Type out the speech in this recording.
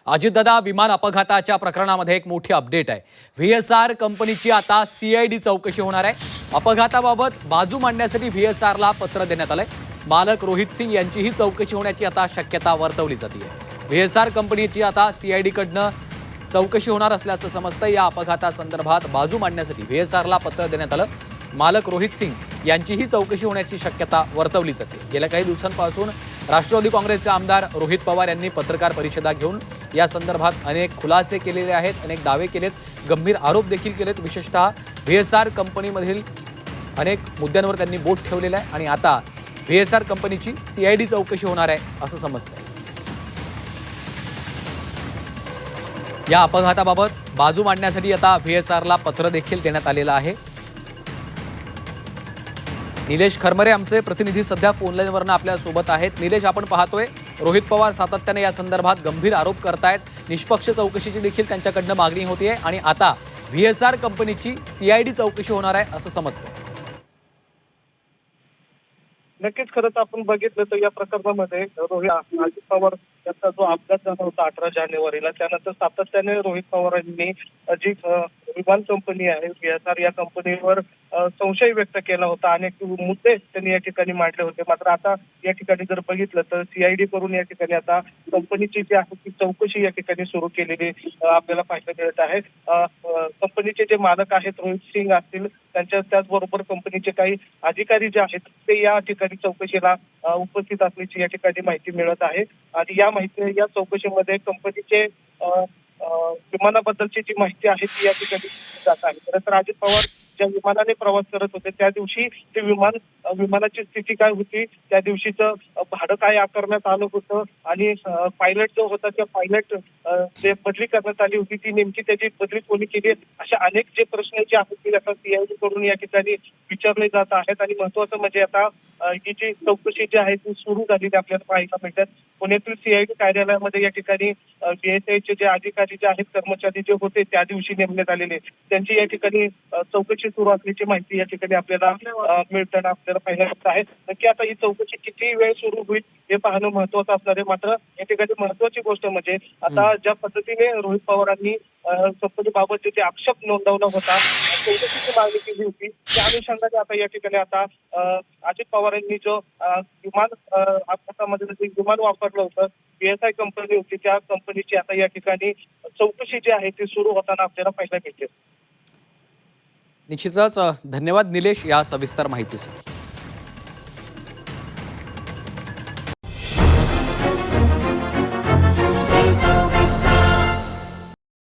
अजितदादा, विमान अपघाताच्या प्रकरणामध्ये एक मोठी अपडेट आहे। व्हीएसआर कंपनीची आता सीआयडी चौकशी होणार आहे। अपघाताबाबत बाजू मांडण्यासाठी व्हीएसआरला पत्र देण्यात आलंय। मालक रोहित सिंग यांचीही चौकशी होण्याची आता शक्यता वर्तवली जाते। व्हीएसआर कंपनीची आता सीआयडी कडनं चौकशी होणार असल्याचं समजतंय। या अपघातासंदर्भात बाजू मांडण्यासाठी व्हीएसआरला पत्र देण्यात आलं। मालक रोहित सिंग यांचीही चौकशी होण्याची शक्यता वर्तवली जाते। गेल्या काही दिवसांपासून राष्ट्रवादी काँग्रेसचे आमदार रोहित पवार यांनी पत्रकार परिषदा घेऊन या संदर्भात अनेक खुलासे केलेले आहेत, अनेक दावे केलेत, गंभीर आरोप देखील केलेत। विशेषतः व्हीएसआर कंपनीमधील अनेक मुद्द्यांवर त्यांनी बोट ठेवलेलं आहे आणि आता व्हीएसआर कंपनीची सीआयडी चौकशी होणार आहे असं समजतंय। या अपघाताबाबत बाजू मांडण्यासाठी आता व्हीएसआरला पत्र देखील देण्यात आलेलं आहे। निलेश खरमरे आमचे प्रतिनिधी सध्या फोनलाईनवरनं आपल्या सोबत आहेत। निलेश, आपण पाहतोय रोहित पवार सातत्याने या संदर्भात गंभीर आरोप करतायत, निष्पक्ष चौकशीची देखील त्यांच्याकडनं मागणी होतीये आणि आता व्हीएसआर कंपनीची सीआयडी चौकशी होणार आहे असं समजतं। नक्कीच, खरंच आपण बघितलं तर या प्रकरणामध्ये अजित पवार यांचा जो अपघात झाला होता 18 जानेवारीला, त्यानंतर सातत्याने रोहित पवारांनी जी विमान कंपनी आहे व्हीएसआर या कंपनीवर संशय व्यक्त केला होता। अनेक मुद्दे त्यांनी या ठिकाणी मांडले होते। मात्र आता या ठिकाणी जर बघितलं तर सीआयडी करून या ठिकाणी आता कंपनीची जी आहे ती चौकशी या ठिकाणी सुरू केलेली आपल्याला पाहायला मिळत आहे। कंपनीचे जे मालक आहेत रोहित सिंग असतील, त्याचबरोबर कंपनीचे काही अधिकारी जे आहेत ते या ठिकाणी चौकशीला उपस्थित असल्याची या ठिकाणी माहिती मिळत आहे। आणि या चौकशीमध्ये कंपनीचे विमानाबद्दलची जी माहिती आहे ती या ठिकाणी जात आहे। खरं तर अजित पवार ज्या विमानाने प्रवास करत होते त्या दिवशी ते विमानाची स्थिती काय होती, त्या दिवशीचं भाडं काय आकारण्यात आलं होतं आणि पायलट जो होता त्या पायलट जे बदली करण्यात आली होती ती नेमकी त्याची बदली कोणी केली, अशा अनेक जे प्रश्न जे आहेत ते आता सीआयडी कडून या ठिकाणी विचारले जात आहेत। आणि महत्वाचं म्हणजे आता ही जी चौकशी जी आहे ती सुरू झालेली आपल्याला पाहायला मिळतात। पुण्यातील सीआयडी कार्यालयामध्ये या ठिकाणी बीएसआयचे जे अधिकारी जे आहेत, कर्मचारी जे होते त्या दिवशी नेमण्यात आलेले, त्यांची या ठिकाणी चौकशी सुरू असल्याची माहिती या ठिकाणी आपल्याला मिळताना आपल्याला पाहायला मिळत आहे। नक्की आता ही चौकशी किती वेळ सुरू होईल हे पाहणं महत्वाचं असणार आहे। मात्र या ठिकाणी महत्वाची गोष्ट म्हणजे आता ज्या पद्धतीने रोहित पवारांनी कंपनीबाबत जे आक्षेप नोंदवला होता, चौकशीची मागणी केली होती, त्या अनुषंगाने आता या ठिकाणी आता अजित पवारांनी जो विमान अपघातामध्ये जे विमान वापरलं होतं व्हीएसआर कंपनी होती, त्या कंपनीची आता या ठिकाणी चौकशी जी आहे ती सुरू होताना आपल्याला पाहायला मिळते। निश्चितच धन्यवाद निलेश या सविस्तर माहितीसाठी।